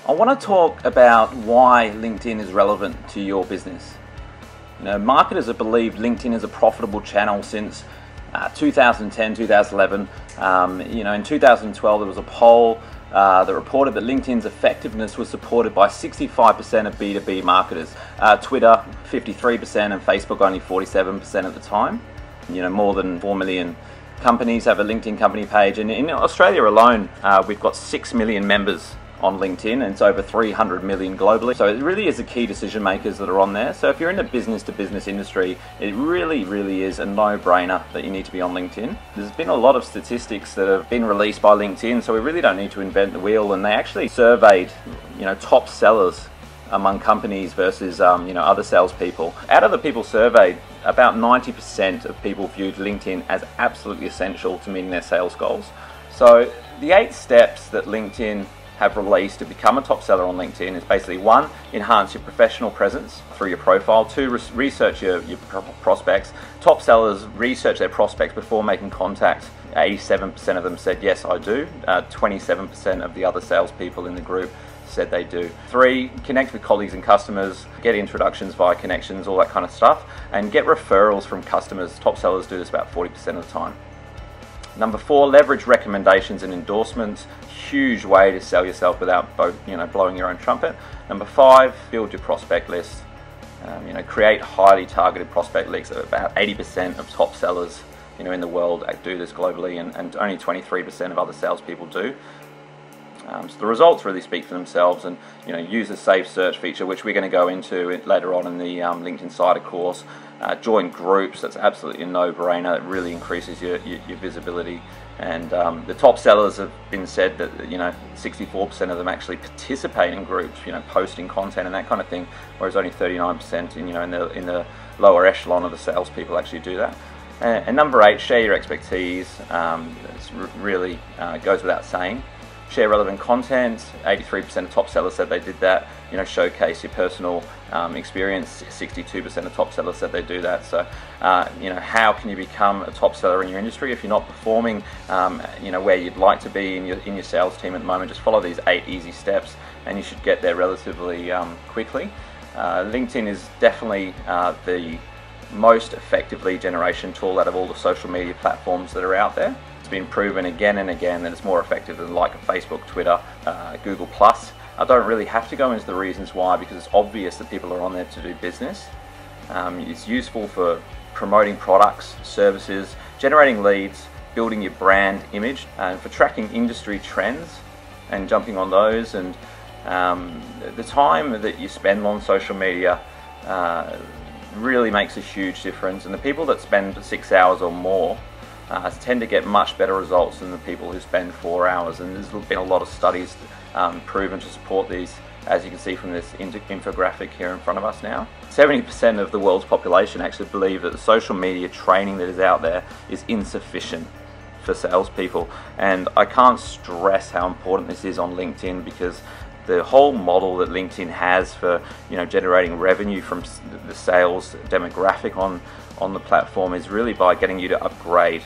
I want to talk about why LinkedIn is relevant to your business. Marketers have believed LinkedIn is a profitable channel since 2010, 2011. In 2012 there was a poll that reported that LinkedIn's effectiveness was supported by 65% of B2B marketers. Twitter 53% and Facebook only 47% at the time. More than 4 million companies have a LinkedIn company page, and in Australia alone we've got 6 million members on LinkedIn, and it's over 300 million globally. So it really is the key decision makers that are on there. So if you're in the business to business industry, it really is a no-brainer that you need to be on LinkedIn. There's been a lot of statistics that have been released by LinkedIn, so we really don't need to invent the wheel, and they actually surveyed top sellers among companies versus other salespeople. Out of the people surveyed, about 90% of people viewed LinkedIn as absolutely essential to meeting their sales goals. So the 8 steps that LinkedIn have released to become a top seller on LinkedIn is basically: 1, enhance your professional presence through your profile; 2, research your prospects. Top sellers research their prospects before making contact. 87% of them said yes, I do. 27% of the other salespeople in the group said they do. 3, connect with colleagues and customers, get introductions via connections, all that kind of stuff, and get referrals from customers. Top sellers do this about 40% of the time. Number 4, leverage recommendations and endorsements. Huge way to sell yourself without blowing your own trumpet. Number 5, build your prospect list. Create highly targeted prospect lists. About 80% of top sellers in the world do this globally, and only 23% of other salespeople do. So the results really speak for themselves, and use the safe search feature, which we're going to go into later on in the LinkedIn Insider course. Join groups. That's absolutely a no-brainer. It really increases your visibility. And the top sellers have been said that 64% of them actually participate in groups, posting content and that kind of thing, whereas only 39% in the lower echelon of the salespeople actually do that. And number 8, share your expertise. It's really goes without saying. Share relevant content. 83% of top sellers said they did that. Showcase your personal experience. 62% of top sellers said they do that. So, how can you become a top seller in your industry if you're not performing, where you'd like to be in your sales team at the moment? Just follow these 8 easy steps, and you should get there relatively quickly. LinkedIn is definitely the most effective lead generation tool out of all the social media platforms that are out there. It's been proven again and again that it's more effective than like Facebook, Twitter, Google+. I don't really have to go into the reasons why, because it's obvious that people are on there to do business. It's useful for promoting products, services, generating leads, building your brand image, and for tracking industry trends and jumping on those. And the time that you spend on social media really makes a huge difference, and the people that spend 6 hours or more tend to get much better results than the people who spend 4 hours. And there's been a lot of studies proven to support these, as you can see from this infographic here in front of us now. 70% of the world's population actually believe that the social media training that is out there is insufficient for salespeople, and I can't stress how important this is on LinkedIn, because the whole model that LinkedIn has for generating revenue from the sales demographic on the platform is really by getting you to upgrade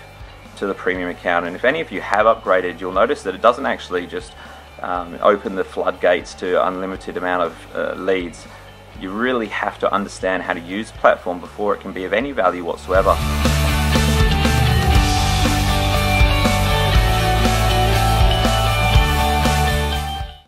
to the premium account. And if any of you have upgraded, you'll notice that it doesn't actually just open the floodgates to unlimited amount of leads. You really have to understand how to use the platform before it can be of any value whatsoever.